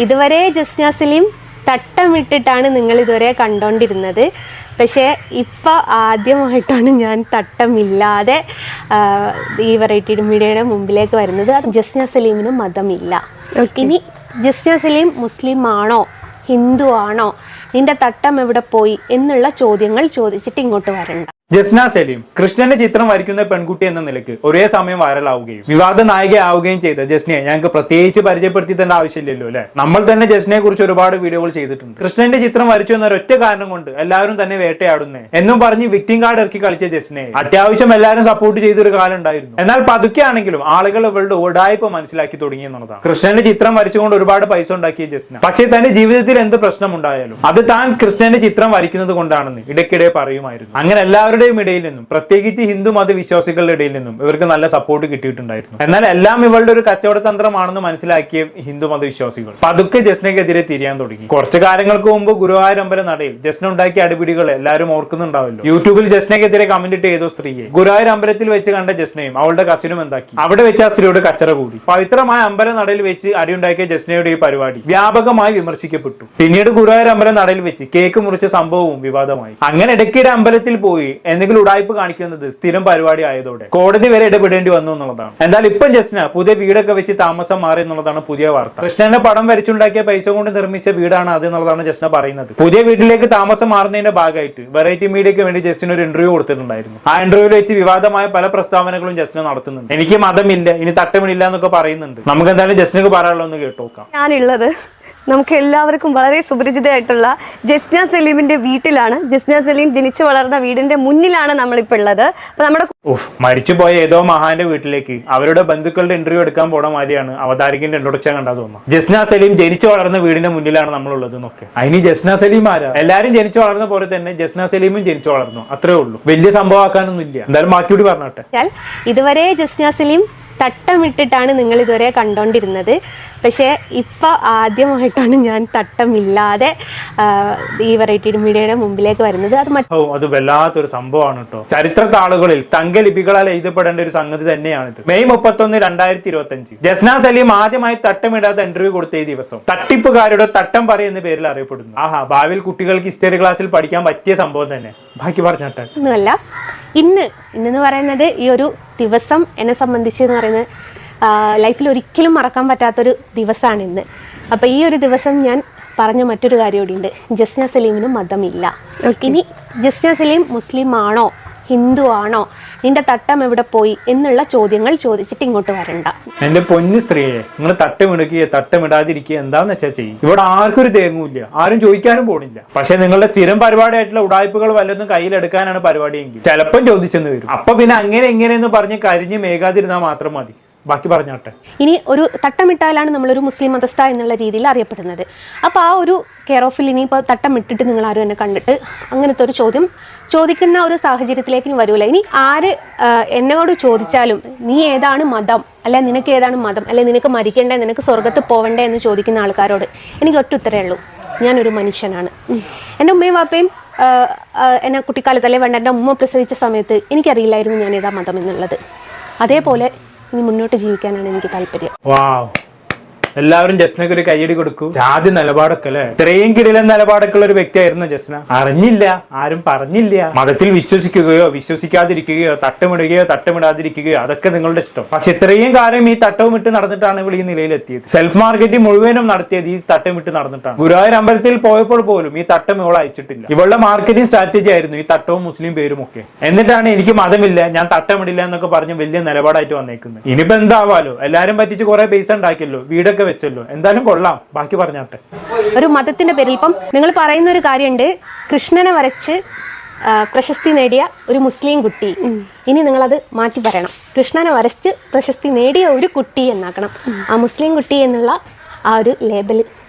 ഇതുവരെ ജസ്ന സലീം തട്ടമിട്ടിട്ടാണ് നിങ്ങൾ ഇതുവരെ കണ്ടുകൊണ്ടിരുന്നത്. പക്ഷേ ഇപ്പോൾ ആദ്യമായിട്ടാണ് ഞാൻ തട്ടമില്ലാതെ ഈ വെറൈറ്റി മീഡിയയുടെ മുമ്പിലേക്ക് വരുന്നത്. അത് ജസ്ന സലീമിന് മതമില്ല. ഇനി ജസ്ന സലീം മുസ്ലിം ആണോ ഹിന്ദു ആണോ, നിന്റെ തട്ടം എവിടെ പോയി എന്നുള്ള ചോദ്യങ്ങൾ ചോദിച്ചിട്ട് ഇങ്ങോട്ട് വരണ്ട. ജസ്ന സലീം കൃഷ്ണന്റെ ചിത്രം വരയ്ക്കുന്ന പെൺകുട്ടി എന്ന നിലയ്ക്ക് ഒരേ സമയം വൈറലാവുകയും വിവാദ നായികയാവുകയും ചെയ്ത ജസ്നയെ ഞങ്ങൾക്ക് പ്രത്യേകിച്ച് പരിചയപ്പെടുത്തി തന്റെ ആവശ്യമില്ലല്ലോ അല്ലെ. നമ്മൾ തന്നെ ജസ്നയെ കുറിച്ച് ഒരുപാട് വീഡിയോകൾ ചെയ്തിട്ടുണ്ട്. കൃഷ്ണന്റെ ചിത്രം വരച്ചു എന്ന ഒറ്റ കാരണം കൊണ്ട് എല്ലാവരും തന്നെ വേട്ടയാടുന്നേ എന്നും പറഞ്ഞ് വിക്ടിം കാർഡ് ഇറക്കി കളിച്ച ജസ്നയെ അത്യാവശ്യം എല്ലാവരും സപ്പോർട്ട് ചെയ്തൊരു കാലം ഉണ്ടായിരുന്നു. എന്നാൽ പതുക്കെ ആണെങ്കിലും ആളുകൾ ഇവളുടെ ഉടായ്പ മനസ്സിലാക്കി തുടങ്ങി എന്നുള്ളതാണ്. കൃഷ്ണന്റെ ചിത്രം വരച്ചുകൊണ്ട് ഒരുപാട് പൈസ ഉണ്ടാക്കിയ ജസ്ന പക്ഷേ തന്റെ ജീവിതത്തിൽ എന്ത് പ്രശ്നമുണ്ടായാലും അത് താൻ കൃഷ്ണന്റെ ചിത്രം വരയ്ക്കുന്നത് കൊണ്ടാണെന്ന് ഇടയ്ക്കിടെ പറയുമായിരുന്നു. അങ്ങനെ എല്ലാവരും ഇടയിൽ നിന്നും പ്രത്യേകിച്ച് ഹിന്ദു മതവിശ്വാസികളുടെ ഇടയിൽ നിന്നും ഇവർക്ക് നല്ല സപ്പോർട്ട് കിട്ടിയിട്ടുണ്ടായിരുന്നു. എന്നാൽ എല്ലാം ഇവളുടെ ഒരു കച്ചവട തന്ത്രമാണെന്ന് മനസ്സിലാക്കിയ ഹിന്ദു മതവിശ്വാസികൾ പതുക്കെ ജസ്നയ്ക്കെതിരെ തിരിയാൻ തുടങ്ങി. കുറച്ചു കാലങ്ങൾക്ക് മുമ്പ് ഗുരുവായൂർ അമ്പല നടയിൽ ജസ്ന ഉണ്ടാക്കിയ അടിപിടികൾ എല്ലാവരും ഓർക്കുന്നുണ്ടാവല്ലോ. യൂട്യൂബിൽ ജസ്നയ്ക്കെതിരെ കമന്റ് ഇട്ട് ചെയ്ത സ്ത്രീയെ ഗുരുവായൂർ അമ്പലത്തിൽ വെച്ച് കണ്ട ജസ്നയും അവളുടെ കസിനും എന്താക്കി അവിടെ വെച്ച് ആ സ്ത്രീയുടെ കച്ചറ കൂടി. പവിത്രമായ അമ്പല നടയിൽ വെച്ച് അടിയുണ്ടാക്കിയ ജസ്നയുടെ ഈ പരിപാടി വ്യാപകമായി വിമർശിക്കപ്പെട്ടു. പിന്നീട് ഗുരുവായൂർ അമ്പല നടയിൽ വെച്ച് കേക്ക് മുറിച്ച സംഭവവും വിവാദമായി. അങ്ങനെ ഇടയ്ക്കിടെ അമ്പലത്തിൽ പോയി എന്തെങ്കിലും ഉടായ്പ കാണിക്കുന്നത് സ്ഥിരം പരിപാടി ആയതോടെ കോടതി വരെ ഇടപെടേണ്ടി വന്നു എന്നുള്ളതാണ്. എന്നാൽ ഇപ്പം ജസ്ന പുതിയ വീടൊക്കെ വെച്ച് താമസം മാറി എന്നുള്ളതാണ് പുതിയ വാർത്ത. കൃഷ്ണന്റെ പടം വരച്ചുണ്ടാക്കിയ പൈസ കൊണ്ട് നിർമ്മിച്ച വീടാണ് അത് എന്നുള്ളതാണ് ജസ്ന പറയുന്നത്. പുതിയ വീട്ടിലേക്ക് താമസം മാറുന്നതിന്റെ ഭാഗമായിട്ട് വെറൈറ്റി മീഡിയക്ക് വേണ്ടി ജസ്റ്റിന് ഒരു ഇന്റർവ്യൂ കൊടുത്തിട്ടുണ്ടായിരുന്നു. ആ ഇന്റർവ്യൂവിൽ വെച്ച് വിവാദമായ പല പ്രസ്താവനകളും ജസ്ന നടത്തുന്നുണ്ട്. എനിക്ക് മതമില്ല, ഇനി തട്ടമില്ല എന്നൊക്കെ പറയുന്നുണ്ട്. നമുക്ക് എന്തായാലും ജസ്നക്ക് പറയാനുള്ളത് ഒന്ന് കേട്ടോക്കാം. ഞാനുള്ളത് നമുക്ക് എല്ലാവർക്കും വളരെ സുപരിചിതമായിട്ടുള്ള ജസ്ന സലീമിന്റെ വീട്ടിലാണ്. ജസ്ന സലീം ജനിച്ചു വളർന്ന വീടിന്റെ മുന്നിലാണ് നമ്മളിപ്പോൾ ഉള്ളത്. അപ്പൊ നമ്മുടെ മരിച്ചുപോയ ഏതോ മഹാന്റെ വീട്ടിലേക്ക് അവരുടെ ബന്ധുക്കളുടെ ഇന്റർവ്യൂ എടുക്കാൻ പോണ മാതിരിയാണ് അവതാരികന്റെ ഇൻട്രൊഡക്ഷൻ കണ്ടാ തോന്നുന്നു. ജസ്ന സലീം ജനിച്ചു വളർന്ന വീടിന്റെ മുന്നിലാണ് നമ്മളുള്ളത് എന്നൊക്കെ. അതിന് ജസ്ന സലീം ആരാ? എല്ലാരും ജനിച്ചു വളർന്ന പോലെ തന്നെ ജസ്ന സലീമും ജനിച്ചു വളർന്നു, അത്രേ ഉള്ളൂ. വലിയ സംഭവമാക്കാനൊന്നും ഇല്ല. എന്തായാലും ബാക്കിയോട് പറഞ്ഞോട്ടെ. ഇതുവരെ ജസ്ന സലീം തട്ടമിട്ടിട്ടാണ് നിങ്ങൾ ഇതുവരെ കണ്ടുകൊണ്ടിരുന്നത്. പക്ഷേ ഇപ്പോൾ ആദ്യമായിട്ടാണ് ഞാൻ തട്ടമില്ലാതെ ഈ വെറൈറ്റി മീഡിയയുടെ മുമ്പിലേക്ക് വരുന്നത്. അത് വല്ലാത്തൊരു സംഭവമാണ് കേട്ടോ. ചരിത്ര താളുകളിൽ തങ്കലിപികളാൽ എഴുതപ്പെടേണ്ട ഒരു സംഗതി തന്നെയാണിത്. മെയ് 31, 2025 ജസ്ന സലീം ആദ്യമായി തട്ടമിടാതെ ഇന്റർവ്യൂ കൊടുത്ത ഈ ദിവസം തട്ടിപ്പുകാരുടെ തട്ടം പറയുന്ന പേരിൽ അറിയപ്പെടുന്നു. ഭാവിയിൽ കുട്ടികൾക്ക് ഹിസ്റ്ററി ക്ലാസ്സിൽ പഠിക്കാൻ പറ്റിയ സംഭവം തന്നെ. ബാക്കി പറഞ്ഞാട്ടെ. ഒന്നുമല്ല, ഇന്നെന്ന് പറയുന്നത് ഈ ഒരു ദിവസം എന്നെ സംബന്ധിച്ച് എന്ന് പറയുന്നത് ലൈഫിൽ ഒരിക്കലും മറക്കാൻ പറ്റാത്തൊരു ദിവസമാണ് ഇന്ന്. അപ്പോൾ ഈ ഒരു ദിവസം ഞാൻ പറഞ്ഞ മറ്റൊരു കാര്യം കൂടിയുണ്ട്. ജസ്ന സലീമിന് മതമില്ല. ഇനി ജസ്ന സലീം മുസ്ലിം ആണോ ഹിന്ദു ആണോ, നിന്റെ തട്ടം എവിടെ പോയി എന്നുള്ള ചോദ്യങ്ങൾ ചോദിച്ചിട്ട് ഇങ്ങോട്ട് വരണ്ട. എന്റെ പൊന്നു സ്ത്രീയെ, നിങ്ങൾ തട്ടമിടുകയോ തട്ടമിടാതിരിക്കുക എന്താന്ന് വെച്ചാൽ ചെയ്യും. ഇവിടെ ആർക്കും ഒരു തേങ്ങൂല്ല, ആരും ചോദിക്കാനും പോണില്ല. പക്ഷെ നിങ്ങളുടെ സ്ഥിരം പരിപാടിയായിട്ടുള്ള ഉടായ്പകൾ വല്ലതും കയ്യിലെടുക്കാനാണ് പരിപാടിയെങ്കിൽ ചിലപ്പം ചോദിച്ചെന്ന് വരും. അപ്പൊ പിന്നെ അങ്ങനെ എങ്ങനെയെന്ന് പറഞ്ഞ് കരിഞ്ഞ് മേഘാതിരുന്നാൽ മാത്രം മതി. ബാക്കി പറഞ്ഞോട്ടെ. ഇനി ഒരു തട്ടമിട്ടാലാണ് നമ്മളൊരു മുസ്ലിം മതസ്ഥ എന്നുള്ള രീതിയിൽ അറിയപ്പെടുന്നത്. അപ്പോൾ ആ ഒരു കെയർ ഓഫിൽ ഇനിയിപ്പോൾ തട്ടമിട്ടിട്ട് നിങ്ങൾ ആരും എന്നെ കണ്ടിട്ട് അങ്ങനത്തെ ഒരു ചോദ്യം ചോദിക്കുന്ന ഒരു സാഹചര്യത്തിലേക്ക് ഇനി വരൂല. ഇനി ആര് എന്നോട് ചോദിച്ചാലും നീ ഏതാണ് മതം, അല്ലെ നിനക്ക് ഏതാണ് മതം, അല്ലെ നിനക്ക് മരിക്കണ്ടേ, നിനക്ക് സ്വർഗത്ത് പോവണ്ടേ എന്ന് ചോദിക്കുന്ന ആൾക്കാരോട് എനിക്ക് ഒറ്റ ഉത്തരേ ഉള്ളൂ, ഞാനൊരു മനുഷ്യനാണ്. എൻ്റെ ഉമ്മയും വാപ്പയും എന്നെ കുട്ടിക്കാലത്ത് അല്ലെ വേണ്ട എൻ്റെ ഉമ്മ പ്രസവിച്ച സമയത്ത് എനിക്കറിയില്ലായിരുന്നു ഞാൻ ഏതാ മതം എന്നുള്ളത്. അതേപോലെ ഇനി മുന്നോട്ട് ജീവിക്കാനാണ് എനിക്ക് താല്പര്യം. എല്ലാവരും ജസ്നക്ക് ഒരു കൈയടി കൊടുക്കൂ. ജാതി നിലപാടൊക്കെ അല്ലെ, ഇത്രയും കിടിലൻ നിലപാടൊക്കെ ഉള്ള ഒരു വ്യക്തിയായിരുന്നു ജസ്ന. അറിഞ്ഞില്ല, ആരും പറഞ്ഞില്ല. മതത്തിൽ വിശ്വസിക്കുകയോ വിശ്വസിക്കാതിരിക്കുകയോ തട്ടമിടുകയോ തട്ടമിടാതിരിക്കുകയോ അതൊക്കെ നിങ്ങളുടെ ഇഷ്ടം. പക്ഷെ ഇത്രയും കാലം ഈ തട്ടവും ഇട്ട് നടന്നിട്ടാണ് ഇവിടെ ഈ നിലയിലെത്തിയത്. സെൽഫ് മാർക്കറ്റിംഗ് മുഴുവനും നടത്തിയത് ഈ തട്ടം ഇട്ട് നടന്നിട്ടാണ്. ഗുരുവായൂർ അമ്പലത്തിൽ പോയപ്പോൾ പോലും ഈ തട്ടം ഇവൾ അയച്ചിട്ടില്ല. ഇവളുടെ മാർക്കറ്റിംഗ് സ്ട്രാറ്റജി ആയിരുന്നു ഈ തട്ടവും മുസ്ലിം പേരും ഒക്കെ. എന്നിട്ടാണ് എനിക്ക് മതമില്ല, ഞാൻ തട്ടമിടില്ല എന്നൊക്കെ പറഞ്ഞ് വലിയ നിലപാടായിട്ട് വന്നേക്കുന്നത്. ഇനിയിപ്പോ എന്താവാലോ, എല്ലാരും പറ്റിച്ച് കുറെ പൈസ ഉണ്ടാക്കിയല്ലോ, വീടൊക്കെ വെച്ചല്ലോ, എന്തായാലും കൊള്ളാം. ബാക്കി പറഞ്ഞാട്ടെ. ഒരു മതത്തിന്റെ പേരിൽ ഇപ്പം നിങ്ങൾ പറയുന്ന ഒരു കാര്യമുണ്ട്, കൃഷ്ണനെ വരച്ച് പ്രശസ്തി നേടിയ ഒരു മുസ്ലിം കുട്ടി. ഇനി നിങ്ങളത് മാറ്റി പറയണം, കൃഷ്ണനെ വരച്ച് പ്രശസ്തി നേടിയ ഒരു കുട്ടി എന്നാക്കണം. ആ മുസ്ലിം കുട്ടി എന്നുള്ള ആ ഒരു ലേബൽ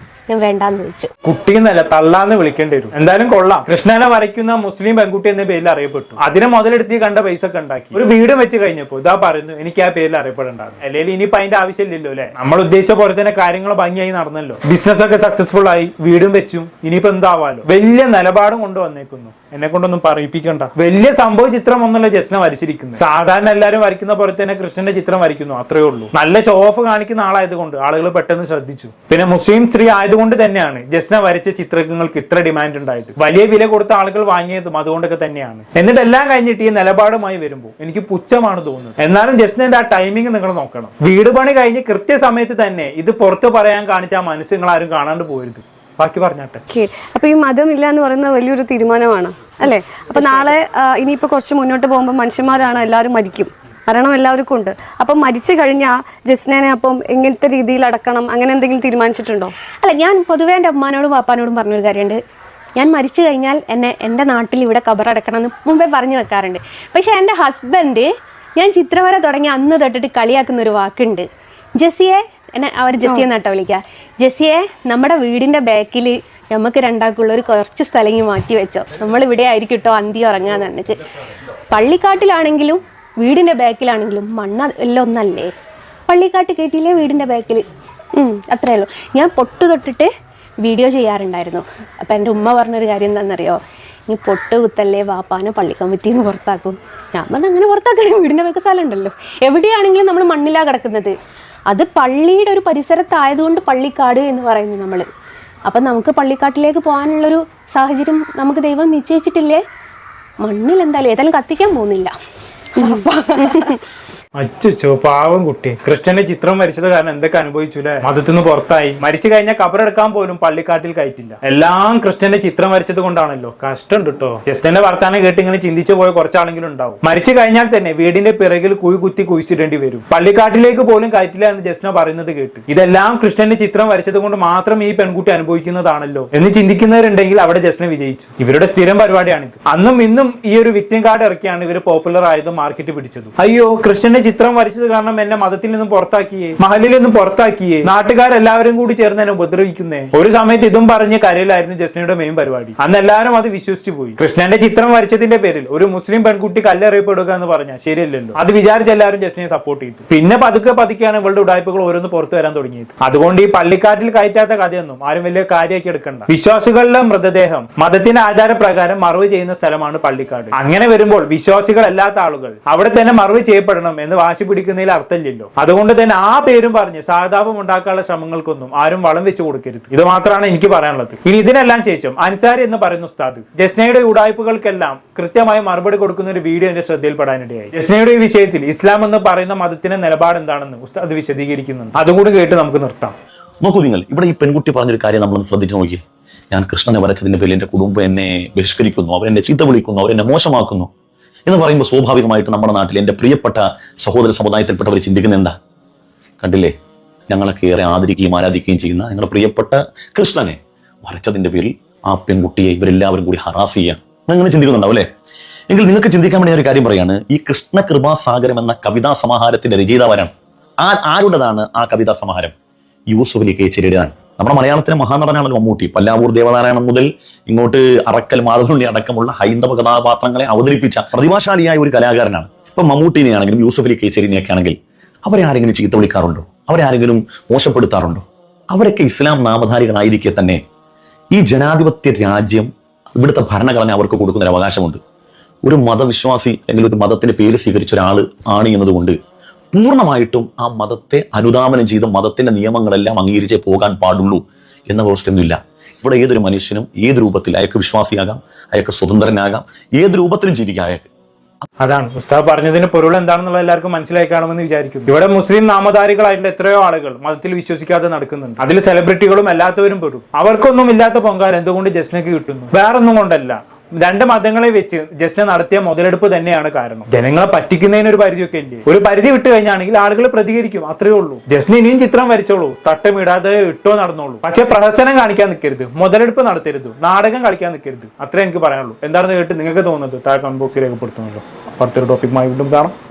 ഞാൻ വേണ്ടാന്ന് വെച്ചു. കുട്ടിന്നല്ല തള്ളാന്ന് വിളിക്കേണ്ടി വരും. എന്തായാലും കൊള്ളാം. കൃഷ്ണനെ വരയ്ക്കുന്ന മുസ്ലിം പെൺകുട്ടി എന്ന പേരിൽ അറിയപ്പെട്ടു. അതിനെ മുതലെടുത്ത് കണ്ട പൈസ ഒക്കെ ഉണ്ടാക്കി ഒരു വീട് വെച്ച് കഴിഞ്ഞപ്പോ ഇതാ പറയുന്നു എനിക്ക് ആ പേരിൽ അറിയപ്പെടേണ്ടത്. അല്ലെങ്കിൽ ഇനിയിപ്പോ അതിന്റെ ആവശ്യമില്ലല്ലോ അല്ലെ. നമ്മൾ ഉദ്ദേശിച്ച പോലെ തന്നെ കാര്യങ്ങൾ ഭംഗിയായി നടന്നല്ലോ. ബിസിനസ് ഒക്കെ സക്സസ്ഫുൾ ആയി, വീടും വെച്ചു. ഇനിയിപ്പോ എന്താവാലോ. വലിയ നിലപാടും കൊണ്ടുവന്നേക്കുന്നു. എന്നെ കൊണ്ടൊന്നും പറയിപ്പിക്കണ്ട. വലിയ സംഭവ ചിത്രം ഒന്നുമല്ല ജസ്ന വരച്ചിരിക്കുന്നത്. സാധാരണ എല്ലാവരും വരയ്ക്കുന്ന പോലെ തന്നെ കൃഷ്ണന്റെ ചിത്രം വരയ്ക്കുന്നു, അത്രേ ഉള്ളൂ. നല്ല ഷോ ഓഫ് കാണിക്കുന്ന ആളായതുകൊണ്ട് ആളുകൾ പെട്ടെന്ന് ശ്രദ്ധിച്ചു. പിന്നെ മുസ്ലിം സ്ത്രീ ആയതുകൊണ്ട് തന്നെയാണ് ജസ്ന വരച്ച ചിത്രങ്ങൾക്ക് ഇത്ര ഡിമാൻഡ് ഉണ്ടായത്. വലിയ വില കൊടുത്ത ആളുകൾ വാങ്ങിയതും അതുകൊണ്ടൊക്കെ തന്നെയാണ്. എന്നിട്ട് എല്ലാം കഴിഞ്ഞിട്ട് ഈ നിലപാടുമായി വരുമ്പോൾ എനിക്ക് പുച്ഛമാണ് തോന്നുന്നത്. എന്നാലും ജസ്നന്റെ ആ ടൈമിംഗ് നിങ്ങൾ നോക്കണം. വീട് പണി കഴിഞ്ഞ് കൃത്യസമയത്ത് തന്നെ ഇത് പുറത്ത് പറയാൻ കാണിച്ച ആ മനസ്സ് നിങ്ങൾ ആരും കാണാണ്ട് പോരുത്. ബാക്കി പറഞ്ഞാട്ടെ. അപ്പൊ ഈ മതമില്ല എന്ന് പറയുന്നത് വലിയൊരു തീരുമാനമാണ് അല്ലേ? അപ്പൊ നാളെ ഇനിയിപ്പോ കുറച്ച് മുന്നോട്ട് പോകുമ്പോൾ മനുഷ്യന്മാരാണ്, എല്ലാവരും മരിക്കും, മരണം എല്ലാവർക്കും ഉണ്ട്. അപ്പം മരിച്ചു കഴിഞ്ഞാൽ ജസ്നേനെ അപ്പം എങ്ങനത്തെ രീതിയിൽ അടക്കണം, അങ്ങനെ എന്തെങ്കിലും തീരുമാനിച്ചിട്ടുണ്ടോ? അല്ല, ഞാൻ പൊതുവേ എൻ്റെ അമ്മാനോടും പാപ്പാനോടും പറഞ്ഞൊരു കാര്യമുണ്ട്. ഞാൻ മരിച്ചു കഴിഞ്ഞാൽ എൻ്റെ നാട്ടിൽ ഇവിടെ കബറടക്കണം എന്ന് മുമ്പേ പറഞ്ഞു വെക്കാറുണ്ട്. പക്ഷേ എൻ്റെ ഹസ്ബൻഡ് ഞാൻ ചിത്രവര തുടങ്ങി അന്ന് തൊട്ടിട്ട് കളിയാക്കുന്ന ഒരു വാക്കുണ്ട്. ജെസ്സിയെ, എന്നെ അവർ ജെസ്സിയെ നട്ട വിളിക്കുക. ജെസ്സിയെ, നമ്മുടെ വീടിൻ്റെ ബാക്കിൽ നമുക്ക് രണ്ടാൾക്കുള്ള ഒരു കുറച്ച് സ്ഥലം മാറ്റി വെച്ചോ, നമ്മളിവിടെ ആയിരിക്കും കേട്ടോ അന്തി ഉറങ്ങാന്ന് പറഞ്ഞിട്ട്. പള്ളിക്കാട്ടിലാണെങ്കിലും വീടിൻ്റെ ബാക്കിലാണെങ്കിലും മണ്ണ് എല്ലാം ഒന്നല്ലേ. പള്ളിക്കാട്ട് കയറ്റിയില്ലേ വീടിൻ്റെ ബാക്കിൽ, അത്രയേ ഉള്ളൂ. ഞാൻ പൊട്ട് തൊട്ടിട്ട് വീഡിയോ ചെയ്യാറുണ്ടായിരുന്നു. അപ്പം എൻ്റെ ഉമ്മ പറഞ്ഞൊരു കാര്യം എന്താണെന്നറിയോ, നീ പൊട്ട് കുത്തല്ലേ വാപ്പാനെ പള്ളി കമ്മിറ്റിയിൽ നിന്ന് പുറത്താക്കും. ഞാൻ പറഞ്ഞാൽ അങ്ങനെ പുറത്താക്കണേ, വീടിൻ്റെ ബാക്കി സ്ഥലം ഉണ്ടല്ലോ. എവിടെയാണെങ്കിലും നമ്മൾ മണ്ണിലാണ് കിടക്കുന്നത്. അത് പള്ളിയുടെ ഒരു പരിസരത്തായതുകൊണ്ട് പള്ളിക്കാട് എന്ന് പറയുന്നു നമ്മൾ. അപ്പം നമുക്ക് പള്ളിക്കാട്ടിലേക്ക് പോകാനുള്ളൊരു സാഹചര്യം നമുക്ക് ദൈവം നിശ്ചയിച്ചിട്ടില്ലേ. മണ്ണിൽ എന്തായാലും ഏതായാലും കത്തിക്കാൻ പോകുന്നില്ല. അച്ചോ, പാവം കുട്ടി. കൃഷ്ണന്റെ ചിത്രം വരച്ചത് കാരണം എന്തൊക്കെ അനുഭവിച്ചുല്ലേ. മതത്തിൽ നിന്ന് പുറത്തായി, മരിച്ചു കഴിഞ്ഞാൽ കബറെടുക്കാൻ പോലും പള്ളിക്കാട്ടിൽ കയറ്റില്ല. എല്ലാം കൃഷ്ണന്റെ ചിത്രം വരച്ചത് കൊണ്ടാണല്ലോ. കഷ്ടമുണ്ട് കേട്ടോ. ജസ്റ്റിന്റെ വർത്താനം കേട്ട് ഇങ്ങനെ ചിന്തിച്ചു പോയ കുറച്ചാണെങ്കിലും ഉണ്ടാവും. മരിച്ചു കഴിഞ്ഞാൽ തന്നെ വീടിന്റെ പിറകിൽ കുഴി കുത്തി കുഴിച്ചിടേണ്ടി വരും. പള്ളിക്കാട്ടിലേക്ക് പോലും കയറ്റില്ല എന്ന് ജസ്ന പറയുന്നത് കേട്ട്. ഇതെല്ലാം കൃഷ്ണന്റെ ചിത്രം വരച്ചത് കൊണ്ട് മാത്രം ഈ പെൺകുട്ടി അനുഭവിക്കുന്നതാണല്ലോ എന്ന് ചിന്തിക്കുന്നവരുണ്ടെങ്കിൽ അവിടെ ജസ്ന വിജയിച്ചു. ഇവരുടെ സ്ഥിരം പരിപാടിയാണിത്. അന്നും ഇന്നും ഈ ഒരു വിക്ടിം കാർഡ് ഇറക്കിയാണ് ഇവർ പോപ്പുലർ ആയതും മാർക്കറ്റ് പിടിച്ചതും. അയ്യോ, കൃഷ്ണന്റെ ചിത്രം വരച്ചത് കാരണം എന്നെ മതത്തിൽ നിന്നും പുറത്താക്കിയേ, മഹലിൽ നിന്നും പുറത്താക്കിയേ, നാട്ടുകാരെല്ലാവരും കൂടി ചേർന്ന് എന്നെ ഉപദ്രവിക്കുന്നേ. ഒരു സമയത്ത് ഇതും പറഞ്ഞ് കരയിലായിരുന്നു ജസ്നയുടെ മെയിൻ പരിപാടി. അന്ന് എല്ലാവരും അത് വിശ്വസിച്ചു പോയി. കൃഷ്ണന്റെ ചിത്രം വരച്ചതിന്റെ പേരിൽ ഒരു മുസ്ലിം പെൺകുട്ടി കല്ലെറിയപ്പെടുക എന്ന് പറഞ്ഞാൽ ശരിയല്ലല്ലോ. അത് വിചാരിച്ച് എല്ലാവരും ജസ്നയെ സപ്പോർട്ട് ചെയ്തു. പിന്നെ പതുക്കെ പതുക്കെയാണ് ഇവളുടെ ഉടായ്പകൾ ഓരോന്ന് പുറത്തു വരാൻ തുടങ്ങിയത്. അതുകൊണ്ട് ഈ പള്ളിക്കാട്ടിൽ കയറ്റാത്ത കഥയൊന്നും ആരും വലിയ കാര്യമാക്കി എടുക്കണ്ട. വിശ്വാസികളുടെ മൃതദേഹം മതത്തിന്റെ ആചാരപ്രകാരം മറവ് ചെയ്യുന്ന സ്ഥലമാണ് പള്ളിക്കാട്. അങ്ങനെ വരുമ്പോൾ വിശ്വാസികളല്ലാത്ത ആളുകൾ അവിടെ തന്നെ മറവ് ചെയ്യപ്പെടണം എന്ന് വാശി പിടിക്കുന്നതിൽ അർത്ഥമില്ലല്ലോ. അതുകൊണ്ട് തന്നെ ആ പേരും പറഞ്ഞ് സഹതാപം ഉണ്ടാക്കാനുള്ള ശ്രമങ്ങൾക്കൊന്നും ആരും വളം വെച്ച് കൊടുക്കരുത്. ഇത് മാത്രമാണ് എനിക്ക് പറയാനുള്ളത്. ഇനി ഇതിനെല്ലാം ശേഷം അൻസാരി എന്ന് പറയുന്ന ഉസ്താദ് ജസ്നയുടെ ഉടായ്പകൾക്കെല്ലാം കൃത്യമായി മറുപടി കൊടുക്കുന്ന ഒരു വീഡിയോ എന്റെ ശ്രദ്ധയിൽപ്പെടാനിടയായി. ജസ്നയുടെ ഈ വിഷയത്തിൽ ഇസ്ലാം എന്ന് പറയുന്ന മതത്തിന്റെ നിലപാട് എന്താണെന്ന് ഉസ്താദ് വിശദീകരിക്കുന്നുണ്ട്. അതും കൂടി കേട്ട് നമുക്ക് നിർത്താം. നോക്കൂ നിങ്ങൾ, ഇവിടെ ഈ പെൺകുട്ടി പറഞ്ഞൊരു കാര്യം നമ്മളൊന്ന് ശ്രദ്ധിച്ചു നോക്കി. ഞാൻ കൃഷ്ണനെ വരച്ചതിന്റെ പേരിൽ എന്റെ കുടുംബം എന്നെ ബഹിഷ്കരിക്കുന്നു, അവരെന്നെ ചീത്ത വിളിക്കുന്നു, അവരെന്നെ മോശമാക്കുന്നു എന്ന് പറയുമ്പോൾ സ്വാഭാവികമായിട്ട് നമ്മുടെ നാട്ടിൽ എൻ്റെ പ്രിയപ്പെട്ട സഹോദര സമുദായത്തിൽപ്പെട്ടവർ ചിന്തിക്കുന്ന എന്താ? കണ്ടില്ലേ, ഞങ്ങളൊക്കെ ഏറെ ആദരിക്കുകയും ആരാധിക്കുകയും ചെയ്യുന്ന ഞങ്ങളുടെ പ്രിയപ്പെട്ട കൃഷ്ണനെ വരച്ചതിന്റെ പേരിൽ ആ പെൺകുട്ടിയെ ഇവരെല്ലാവരും കൂടി ഹറാസ് ചെയ്യാം. അങ്ങനെ ചിന്തിക്കുന്നുണ്ടാവും അല്ലേ? എങ്കിൽ നിങ്ങൾക്ക് ചിന്തിക്കാൻ വേണ്ടി ഒരു കാര്യം പറയാണ്. ഈ കൃഷ്ണ കൃപാസാഗരം എന്ന കവിതാ സമാഹാരത്തിന്റെ രചയിതാവാരാണ്? ആരുടേതാണ് ആ കവിതാ സമാഹാരം? യൂസുഫ് അലി കേച്ചേരിയുടേതാണ്. നമ്മുടെ മലയാളത്തിലെ മഹാനടനാണല്ലോ മമ്മൂട്ടി. പല്ലാവൂർ ദേവനാരായണൻ മുതൽ ഇങ്ങോട്ട് അറക്കൽ മാധവനുണ്ണി അടക്കമുള്ള ഹൈന്ദവ കഥാപാത്രങ്ങളെ അവതരിപ്പിച്ച പ്രതിഭാശാലിയായ ഒരു കലാകാരനാണ്. ഇപ്പൊ മമ്മൂട്ടിനെ ആണെങ്കിലും യൂസുഫ് അലി കേച്ചേരിനെയൊക്കെ ആണെങ്കിൽ അവരെ ആരെങ്കിലും ചീത്ത വിളിക്കാറുണ്ടോ? അവരെ ആരെങ്കിലും മോശപ്പെടുത്താറുണ്ടോ? അവരൊക്കെ ഇസ്ലാം നാമധാരികളായിരിക്കെ തന്നെ ഈ ജനാധിപത്യ രാജ്യം, ഇവിടുത്തെ ഭരണഘടന അവർക്ക് കൊടുക്കുന്ന ഒരു അവകാശമുണ്ട്. ഒരു മതവിശ്വാസി അല്ലെങ്കിൽ ഒരു മതത്തിന്റെ പേര് സ്വീകരിച്ച ഒരാൾ ആണ് എന്നതുകൊണ്ട് പൂർണ്ണമായിട്ടും ആ മതത്തെ അനുധാവനം ചെയ്ത് മതത്തിന്റെ നിയമങ്ങളെല്ലാം അംഗീകരിച്ചേ പോകാൻ പാടുള്ളൂ എന്ന വ്യവസ്ഥയൊന്നുമില്ല. ഇവിടെ ഏതൊരു മനുഷ്യനും ഏത് രൂപത്തിൽ അയാൾക്ക് വിശ്വാസിയാകാം, അയാൾക്ക് സ്വതന്ത്രനാകാം, ഏത് രൂപത്തിലും ജീവിക്കാം അയാൾക്ക്. അതാണ് ഉസ്താദ് പറഞ്ഞതിന് പൊരുൾ എന്താണെന്നുള്ള എല്ലാവർക്കും മനസ്സിലായി കാണുമെന്ന് വിചാരിക്കുന്നു. ഇവിടെ മുസ്ലിം നാമധാരികളായിട്ടുള്ള എത്രയോ ആളുകൾ മതത്തിൽ വിശ്വസിക്കാതെ നടക്കുന്നുണ്ട്. അതിൽ സെലിബ്രിറ്റികളും അല്ലാത്തവരും പെടും. അവർക്കൊന്നും ഇല്ലാത്ത പൊങ്കാല എന്തുകൊണ്ട് ജസ്നയ്ക്ക് കിട്ടുന്നു? വേറൊന്നും കൊണ്ടല്ല, രണ്ട് മതങ്ങളെ വെച്ച് ജസ്ന നടത്തിയ മുതലെടുപ്പ് തന്നെയാണ് കാരണം. ജനങ്ങളെ പറ്റിക്കുന്നതിന് ഒരു പരിധിയൊക്കെ ഇല്ലേ? ഒരു പരിധി വിട്ട് കഴിഞ്ഞാണെങ്കിൽ ആളുകൾ പ്രതികരിക്കും, അത്രേ ഉള്ളൂ. ജസ്ന ഇനിയും ചിത്രം വരച്ചോളൂ, തട്ടമിടാതെ ഇട്ടോ നടന്നോളൂ. പക്ഷെ പ്രഹസനം കാണിക്കാൻ നിൽക്കരുത്, മുതലെടുപ്പ് നടത്തരുത്, നാടകം കളിക്കാൻ നിൽക്കരുത്. അത്രേ എനിക്ക് പറയാനുള്ളൂ. എന്താണെന്ന് കേട്ട് നിങ്ങൾക്ക് തോന്നുന്നത് താഴെ കമന്റ് ബോക്സിൽ രേഖപ്പെടുത്തുമല്ലോ. അടുത്തൊരു ടോപ്പിക്കുമായി വീണ്ടും കാണാം.